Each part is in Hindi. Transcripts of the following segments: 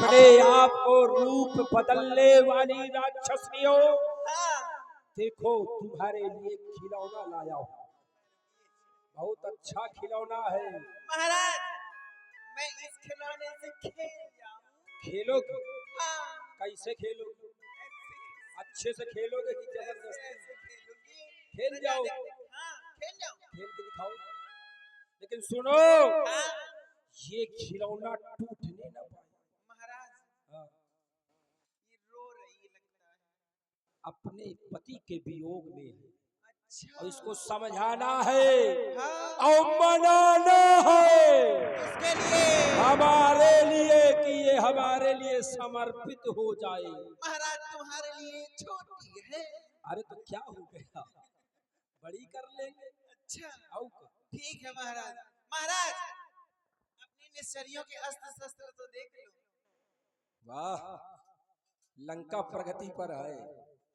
अपने आप को रूप बदलने वाली राक्षसियों, देखो तुम्हारे लिए खिलौना लाया हूं। बहुत अच्छा खिलौना है महाराज। मैं इस खिलौने से खेल जाऊं। खेलोगे? हाँ। कैसे खेलोगे? अच्छे से खेलोगे कि जबरदस्ती? खेल जाओ। खेल जाओ। खेल के दिखाओ। लेकिन सुनो, ये खिलौना टूटने ना पाए। महाराज, ये रो रही लगता है। अपने पति के वियोग में है। अच्छा। और इसको समझाना है और मनाना है। किसके लिए? हमारे लिए, कि ये हमारे लिए समर्पित हो जाए। महाराज तुम्हारे लिए छोटी है। अरे तो क्या हो गया, बड़ी कर लेंगे। अच्छा ठीक है महाराज। महाराज अपनी निश्चरियों के अस्त्र शस्त्र तो देख लो। वाह, लंका प्रगति पर है।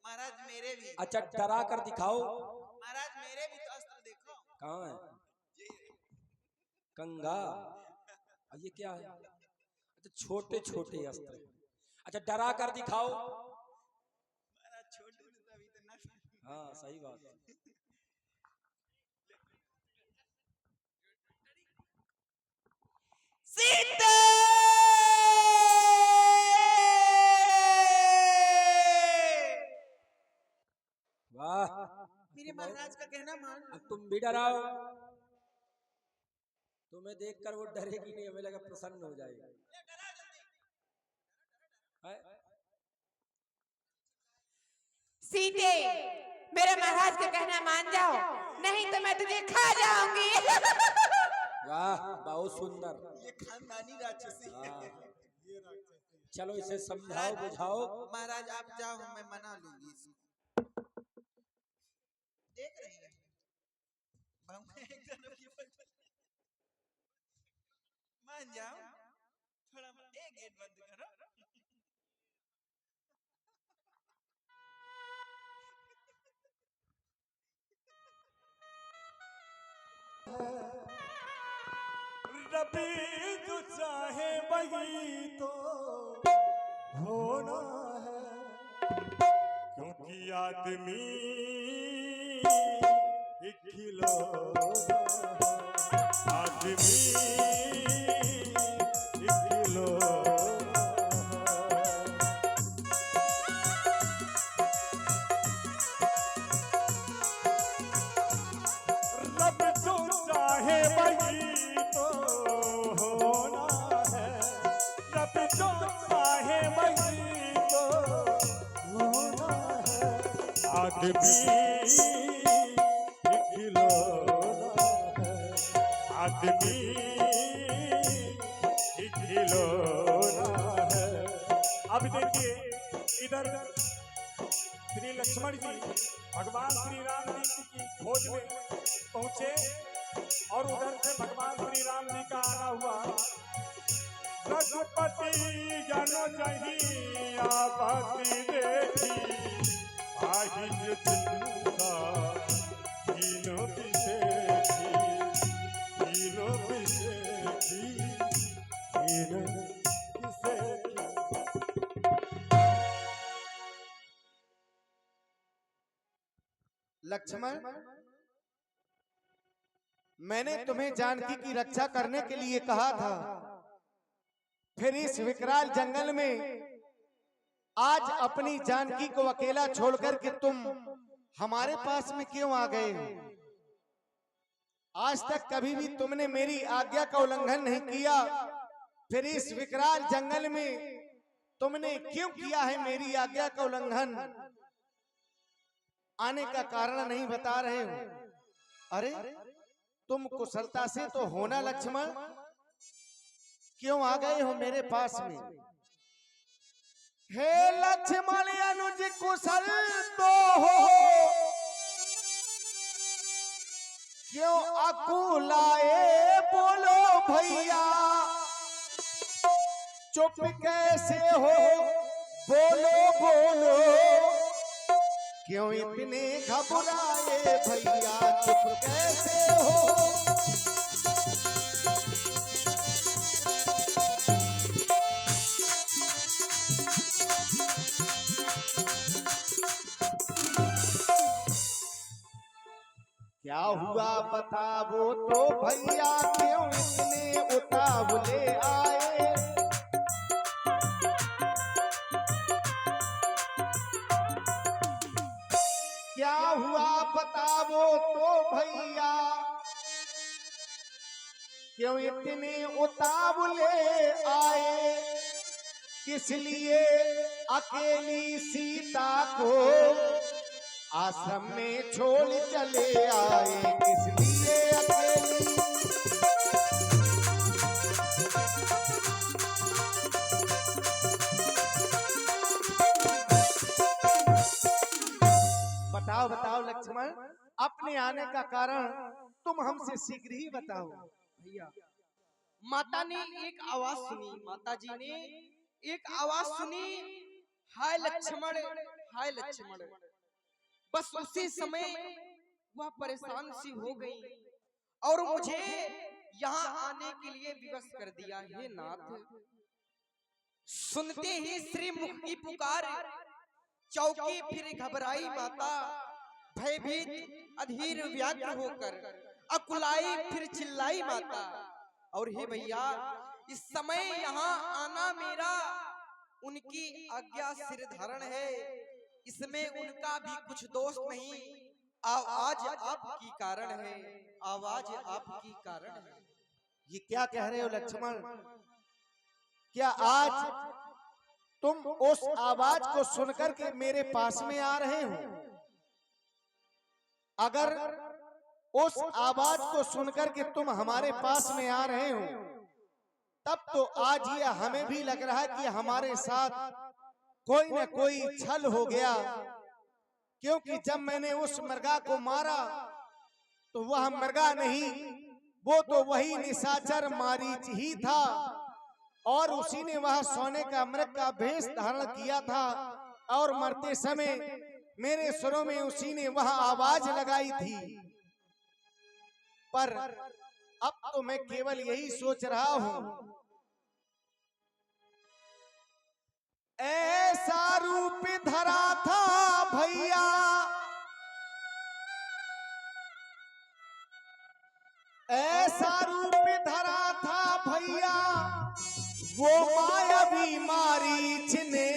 महाराज मेरे भी। अच्छा डरा कर दिखाओ। महाराज मेरे भी तो अस्त्र देखो। कहाँ है? कंगा। ये क्या है? अच्छा छोटे छोटे अस्त्र। अच्छा डरा कर दिखाओ। महाराज छोटे तभी तो ना। हाँ सही बात है। सीता वाह, मेरे महाराज का कहना मान। अब तुम भी डराओ। तुम्हें देखकर वो डरेगी नहीं, हमें लगा प्रसन्न हो जाएगी। सीते, मेरे महाराज का कहना मान जाओ, नहीं तो मैं तुझे खा जाऊंगी। वाह बहुत सुंदर। ये खानदानी राक्षसी है। चलो इसे समझाओ बुझाओ। महाराज आप जाओ, मैं मना लूंगी इसको। देख रही है मान जाओ। थोड़ा एक गेट बंद करो। रबी जो चाहे वही तो होना है, क्योंकि आदमी एक खिलौना है। आदमी एक खिलौना है। रब जो चाहे वही तो होना है, रब जो चाहे वही तो होना है। आदमी एक खिलौना है, आदमी एक खिलौना है। अब देखिए इधर श्री लक्ष्मण जी भगवान श्री राम जी की खोज में पहुंचे और उधर से भगवान श्री राम जी का आना हुआ। रघुपति जानो जही आपत्ति देखी, आहिज चिंता तीनों बिसेठी, तीनों बिसेठी, तीनों बिसेठी। लक्ष्मण, मैंने तुम्हें जानकी की रक्षा करने के लिए कहा था, फिर इस विकराल जंगल में आज अपनी जानकी को अकेला छोड़कर के तुम हमारे पास में क्यों आ गए हो? आज तक कभी भी तुमने मेरी आज्ञा का उल्लंघन नहीं किया, फिर इस विकराल जंगल में तुमने क्यों किया है मेरी आज्ञा का उल्लंघन? आने का कारण नहीं बता रहे हो। अरे तुम कुशलता से तो होना लक्ष्मण, क्यों आ गए हो मेरे पास में? हे लक्ष्मण अनुज कुशल तो हो, क्यों अकुलाए बोलो भैया, चुप कैसे हो बोलो बोलो, क्यों इतने घबराए भैया, चुप कैसे हो? क्या हुआ बताओ तो भैया, क्यों इतने उतावले आए? क्या हुआ बताओ तो भैया, क्यों इतने उतावले आए? किस लिए अकेली सीता को आश्रम में छोड़ चले आए? किस लिए अकेली? बताओ बताओ लक्ष्मण, अपने आने का कारण तुम हमसे शीघ्र ही बताओ। भैया, माता ने एक आवाज सुनी, माता जी ने एक आवाज सुनी, हाय लक्ष्मण, हाय लक्ष्मण। बस उसी समय वह परेशान सी हो गई और मुझे यहाँ आने के लिए विवश कर दिया। हे नाथ, सुनते ही श्री मुख की पुकार, चौकी फिर घबराई माता, भयभीत अधीर व्याकुल होकर अकुलाई फिर चिल्लाई माता। और हे भैया, इस समय यहाँ आना मेरा उनकी आज्ञा सिर धारण है, इसमें उनका भी कुछ दोष नहीं। आवाज आपकी कारण है, आवाज आपकी कारण है। ये क्या कह रहे हो लक्ष्मण? क्या आज तुम उस आवाज को सुनकर के मेरे पास में आ रहे हो? अगर उस आवाज को सुनकर के तुम हमारे पास में आ रहे हो, तब तो आज ये हमें भी लग रहा है कि हमारे साथ कोई न कोई छल हो गया। क्योंकि जब मैंने उस मृगा को मारा तो वह मृगा नहीं, वो तो वही निशाचर मारीच ही था, और उसी ने वह सोने का मृग का भेष धारण किया था, और मरते समय मेरे सुरों में उसी ने वह आवाज लगाई थी। पर अब तो मैं केवल यही सोच रहा हूं, ऐसा रूप धरा था भैया, ऐसा रूप धरा था भैया, वो मायावी मारीच ने,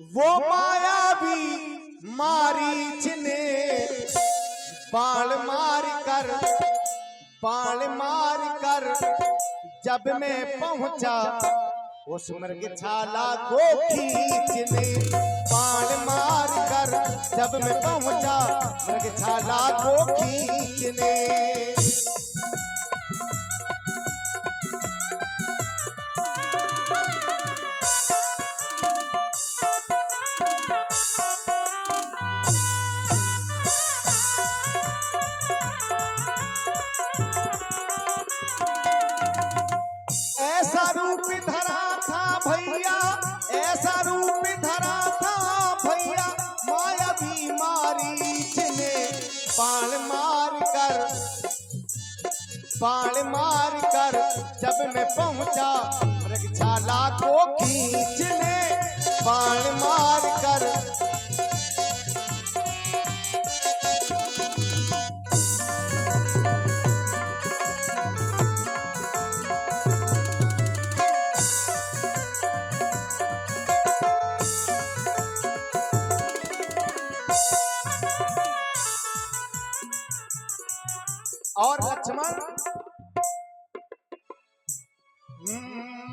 वो मायावी मारीच ने बाण मार कर जब मैं पहुंचा उस मृगशाला को खींचने। बाण मार कर जब मैं पहुंचा मृगशाला को खींचने। ऐसा रूप धरा था भैया, ऐसा रूप धरा था भैया, मायावी मारीच ने बाण मार कर जब मैं पहुंचा मृगशाला को खींचने। बाण मार कर और लक्ष्मण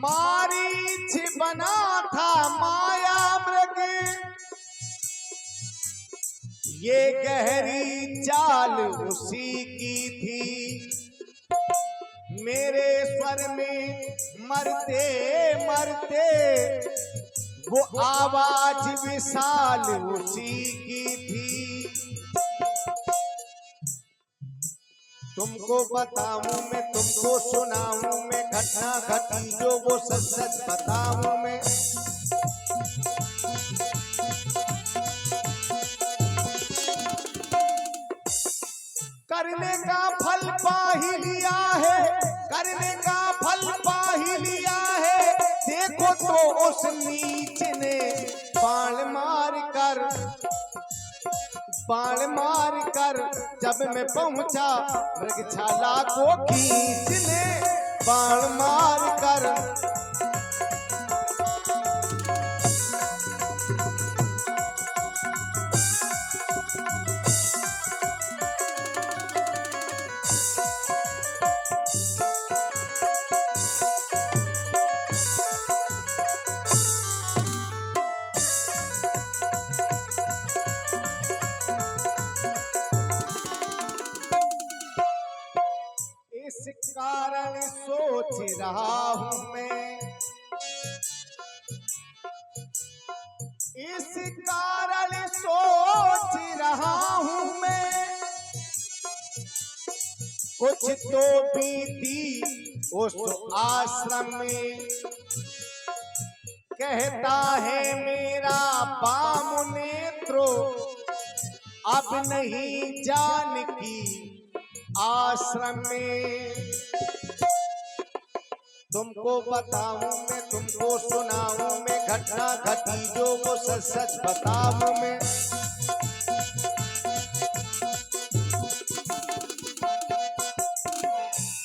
मारीच बना था माया मृग, ये गहरी चाल उसी की थी। मेरे स्वर में मरते मरते वो आवाज विशाल उसी की थी। तुमको बताऊं मैं, तुमको सुनाऊं मैं, घटना घटी जो वो सच सच बताऊं मैं। करने का फल पा ही लिया है, करने का फल पा ही लिया है, उस नीच ने बाण मार कर जब मैं पहुंचा मृगशाला को खींचने बाण मार कर। इस कारण सोच रहा हूं मैं, इस कारण सोच रहा हूं मैं, कुछ तो बीती उस आश्रम में। कहता है मेरा बाम नेत्रो अब नहीं जानकी आश्रम में। तुमको बताऊं मैं, तुमको सुनाऊं मैं, घटना घटी जो वो सच सच बताऊं मैं।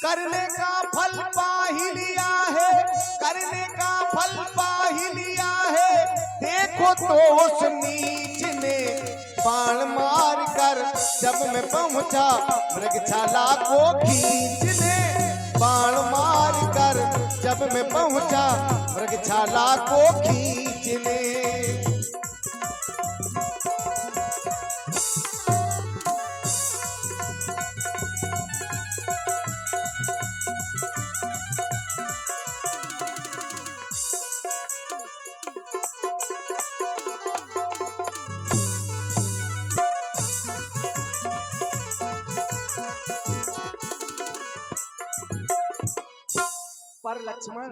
करने का फल पा ही लिया है, करने का फल पा ही लिया है। देखो तो उस नीच ने बाण मार कर जब मैं पहुंचा मृगशाला को खींचने बाण मार कर जब मैं पहुंचा मृगशाला को खींचने। पर लक्ष्मण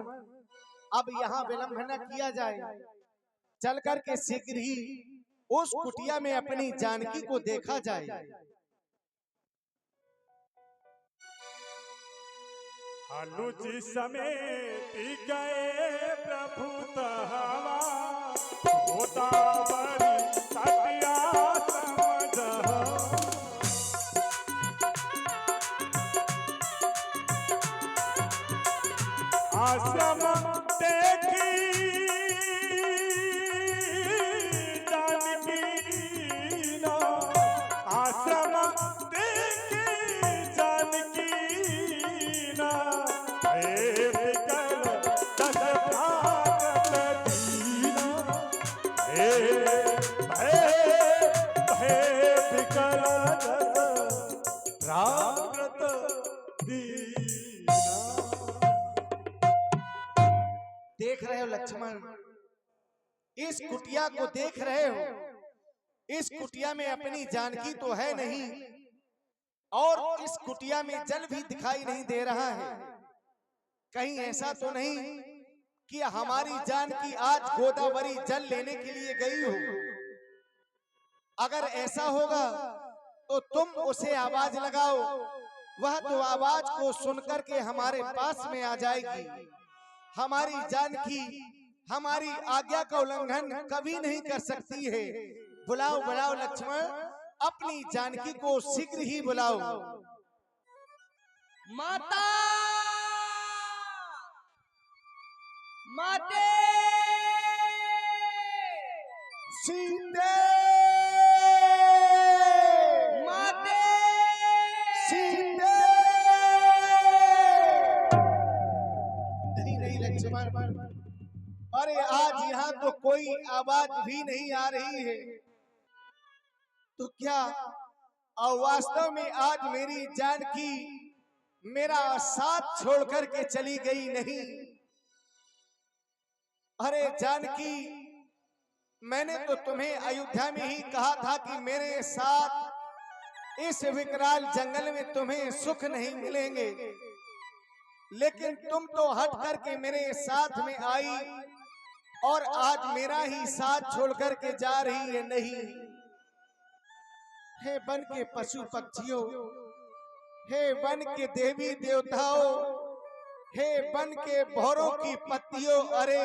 अब यहाँ विलंब न किया जाए, चल कर के शीघ्र ही उस कुटिया में अपनी जानकी को देखा जाए। अनुज समेत गए प्रभु तहवा, गोदावरी तटिया समझहो। आश्रम देखी जानकी ना, आश्रम देखी जानकी ना। हे विकल दस प्रागत दीना, हे विकल दस प्रागत दीना। देख रहे हो लक्ष्मण, इस कुटिया को देख रहे हो, इस कुटिया में अपनी जानकी तो है नहीं और इस कुटिया में जल भी दिखाई नहीं दे रहा है। कहीं ऐसा तो नहीं कि हमारी जानकी आज गोदावरी जल लेने के लिए गई हो? अगर ऐसा होगा तो तुम उसे आवाज लगाओ, वह तो आवाज को सुनकर के हमारे पास में आ जाएगी। हमारी जानकी हमारी आज्ञा का उल्लंघन कभी नहीं कर सकती है। बुलाओ बुलाओ लक्ष्मण, अपनी जानकी को शीघ्र ही बुलाओ। माता माते सीते माते सीते। नहीं नहीं लक्ष्मण, अरे आज यहाँ तो कोई आवाज भी नहीं आ रही है, तो क्या वास्तव में आज मेरी जानकी मेरा साथ छोड़कर के चली गई नहीं? अरे जानकी, मैंने तो तुम्हें अयोध्या में ही कहा था कि मेरे साथ इस विकराल जंगल में तुम्हें सुख नहीं मिलेंगे, लेकिन तुम तो हट करके मेरे साथ में आई और आज मेरा ही साथ छोड़कर के जा रही है। नहीं, हे वन के पशु पक्षियों, हे वन के देवी देवताओं, हे वन के भौरों की पत्तियों, अरे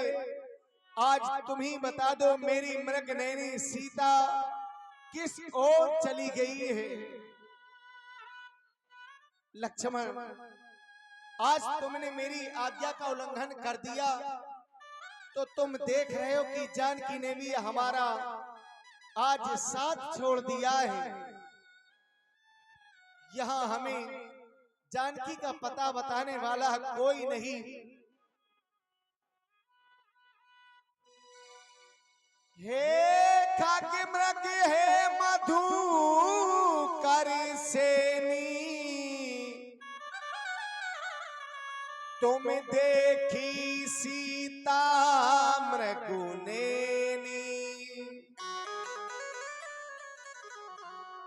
आज तुम ही बता दो मेरी मृगनयनी सीता किस ओर चली गई है। लक्ष्मण, आज तुमने मेरी आज्ञा का उल्लंघन कर दिया तो तुम देख रहे हो कि जानकी ने भी हमारा आज साथ छोड़ दिया है। यहाँ हमें जानकी का पता बताने वाला कोई नहीं। हे खाके मृग हे मधु कर सेनी, तुम देखी सीता मृगुनेनी।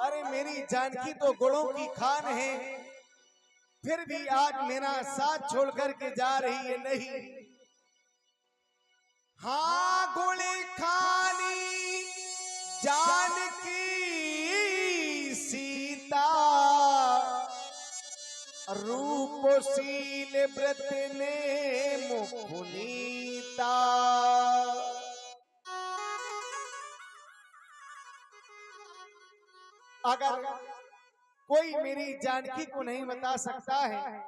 अरे मेरी जानकी तो गुणों की खान है, फिर भी आज मेरा साथ छोड़ करके जा रही है। नहीं, हाँ गुणी खानी जानकी सीता, रूपशील व्रत ने मुखुनीता। अगर कोई मेरी जानकी को नहीं बता सकता है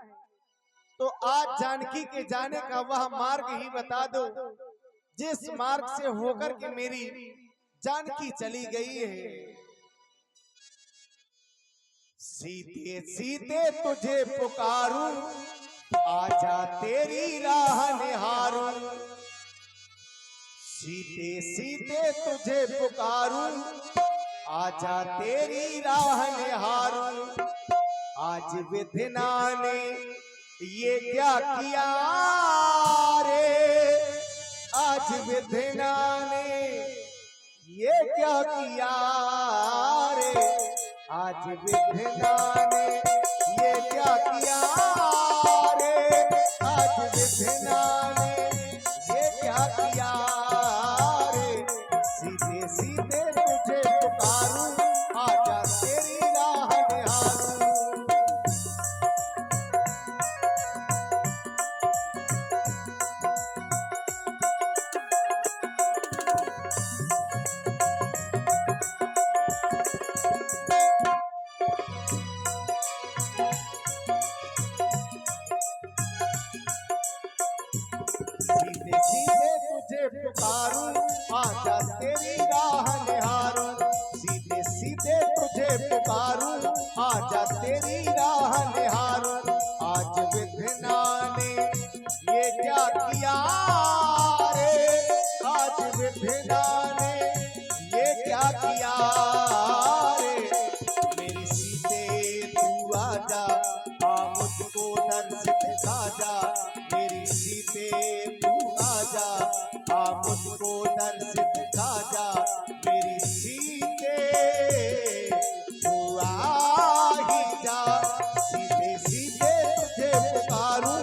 तो आज जानकी के जाने का वह मार्ग ही बता दो जिस मार्ग से होकर के मेरी जानकी चली गई है। सीते सीते तुझे पुकारूं, आजा तेरी राह निहारूं। सीते सीते तुझे पुकारूं, आजा तेरी राह निहारूं। आज विधिना ने ये क्या किया रे, आज विधिना ने ये क्या किया रे, आज विधिना ने ये क्या किया रे, आज विधिना ने ये क्या किया रे। सीधे सीधे तुझे पुकारूं, आजा तेरी राह निहारूं। सीधे सीधे तुझे पुकारूं, आजा तेरी राह निहारूं। सीधे सीधे तुझे पुकारूं, आजा तेरी राह निहारूं। आज विधिना ने ये क्या किया रे, आज विधिना ने ये क्या किया रे। मेरी सीते तू आजा, मुझको दर्श दिखा जा। मेरी सीते तू आजा, मुझको दर्श दिखा जा। मेरी सीते तू आ ही जा। सीते सीते तुझे पुकारूं,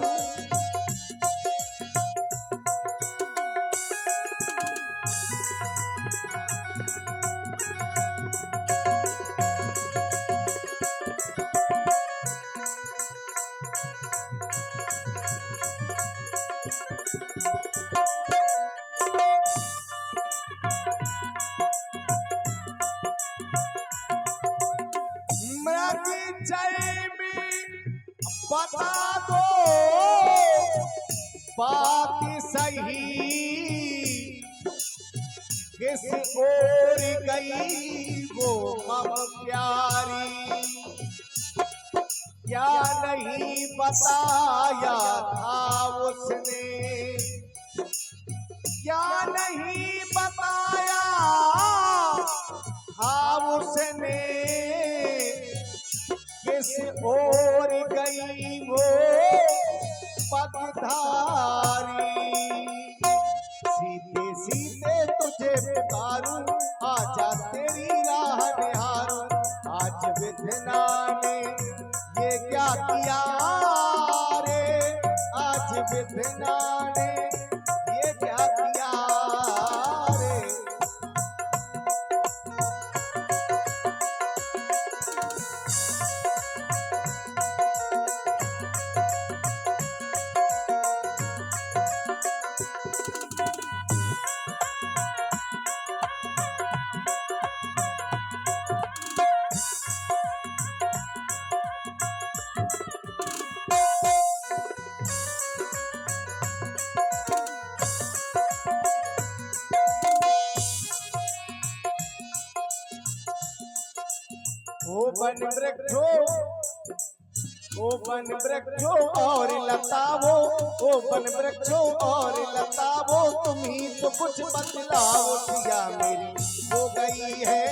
मृग जय में बता दो बात सही, किस ओर गई वो मम प्यारी। क्या नहीं बताया था उसने, क्या नहीं बताया था उसने, किस ओर गई वो पगधारी। सीधे सीधे तुझे पुकारूं, आजा तेरी राह निहारूं। आज विधिना ने ये क्या किया रे, आज विधिना ने वन वृक्षो, ओ वन वृक्षो और लताओ, ओ वन वृक्षो और लताओ, तुम ही तो कुछ बतलाओ। सिया मेरी हो गई है,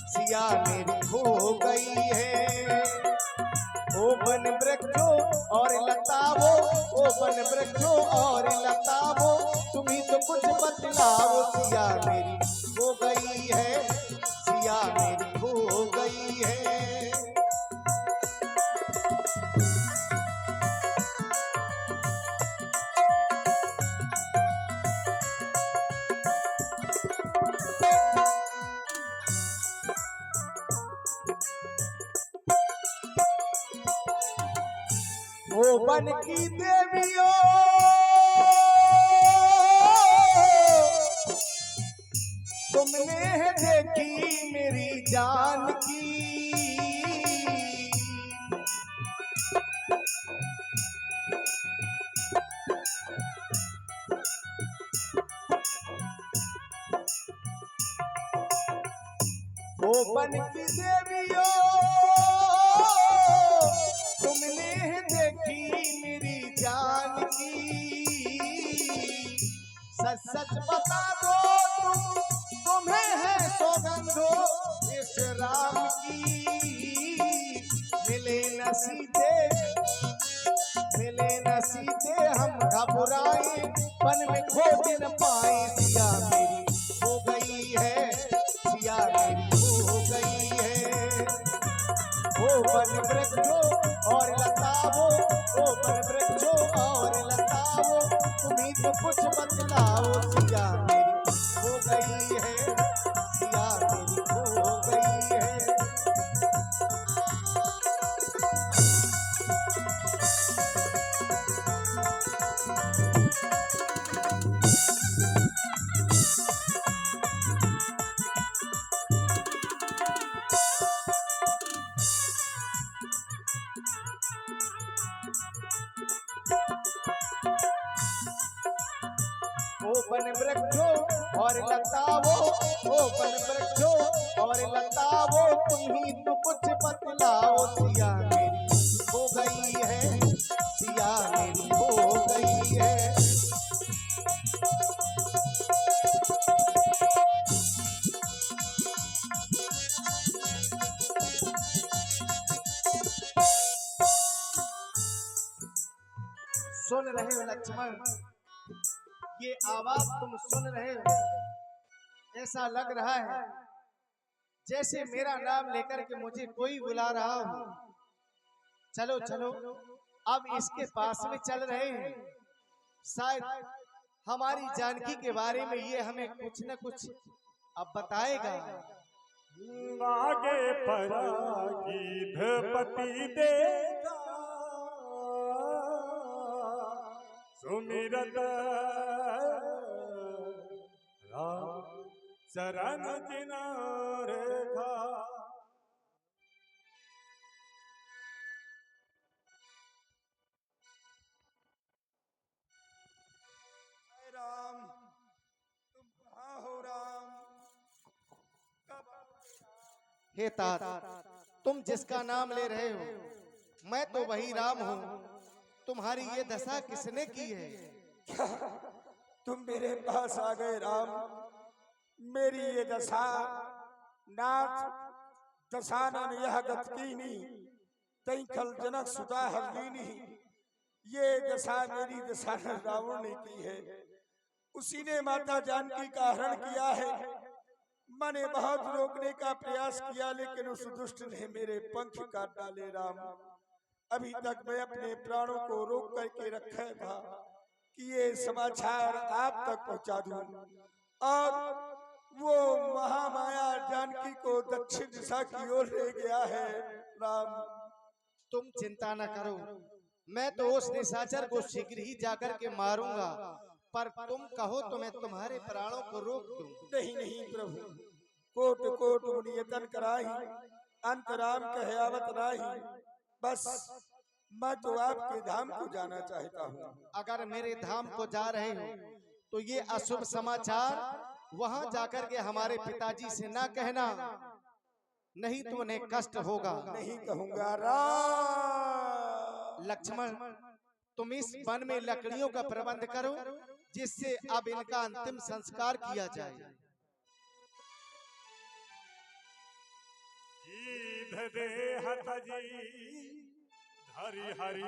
सिया मेरी हो गई है। ओ वन वृक्षो और लताओ, ओ वन वृक्षो और लताओ, तुम ही तो कुछ बतलाओ। सिया मेरी हो गई है, सिया मेरी हो गई है। ओ वन की देवियों, तुमने है देखी मेरी जान की, ओ वन की देवियों, तुमने है देखी मेरी जान की। सच सच बता दो तुम्हें है सौगंधो इस राम की। मिले न सीधे हम घबराए, वन में खोज न पाए। सिया मेरी हो गई है, सिया मेरी हो गई है। ओ वन वृक्षो और लताओ, ओ वन वृक्षो और लताओ, तुम्हीं तो कुछ बतलाओ। सिया मेरी हो गई है, सिया मेरी हो गई है। ओ वन वृक्षो और लताओ, ओ वन वृक्षो और लताओ, तुम्हीं तो कुछ बतलाओ। सिया मेरी हो गई है, सिया मेरी हो गई है। सुन रहे हो लक्ष्मण, ये आवाज तुम सुन रहे हो, ऐसा लग रहा है जैसे मेरा नाम लेकर के मुझे कोई बुला रहा हो। चलो चलो अब इसके पास में चल रहे हैं, शायद हमारी जानकी के बारे में ये हमें कुछ न कुछ अब बताएगा। आगे परागीधपति देता सुमिरत राम शरण जिना रेखा। राम, तुम कहाँ हो राम? हे तात, तुम जिसका नाम ले रहे हो मैं तो वही राम हूँ। तुम्हारी ये दशा किसने की है? तुम मेरे पास आ गए राम। मेरी ये दशा नाथ दशानन यह गतकीनी तई खल जनक सुता हरदीनी, ये दशा मेरी दशानन रावण ने की है। उसी ने माता जानकी का हरण किया है। मैंने बहुत रोकने का प्रयास किया लेकिन उस दुष्ट ने मेरे पंख काट डाले राम। अभी तक मैं अपने प्राणों को रोक करके रखा था कि ये समाचार आप तक पहुंचा दूं, और वो महामाया जानकी को दक्षिण दिशा की ओर ले गया है राम। तुम चिंता न करो, मैं तो उस निशाचर को शीघ्र ही जाकर के मारूंगा, पर तुम कहो तो मैं तुम्हारे प्राणों को रोक दूं। नहीं नहीं प्रभु, कोट कोट मुनियतन कराही, अंत राम कहे आवत राही। बस मैं तो आपके धाम को जाना चाहता हूँ। अगर मेरे धाम को जा रहे हो तो ये अशुभ समाचार वहां जाकर के हमारे पिताजी से ना कहना, नहीं तो उन्हें कष्ट होगा। नहीं कहूंगा राम। लक्ष्मण, तुम इस वन में लकड़ियों का प्रबंध करो, जिससे अब इनका अंतिम संस्कार किया जाए। जी धरे हत जी हरि हरि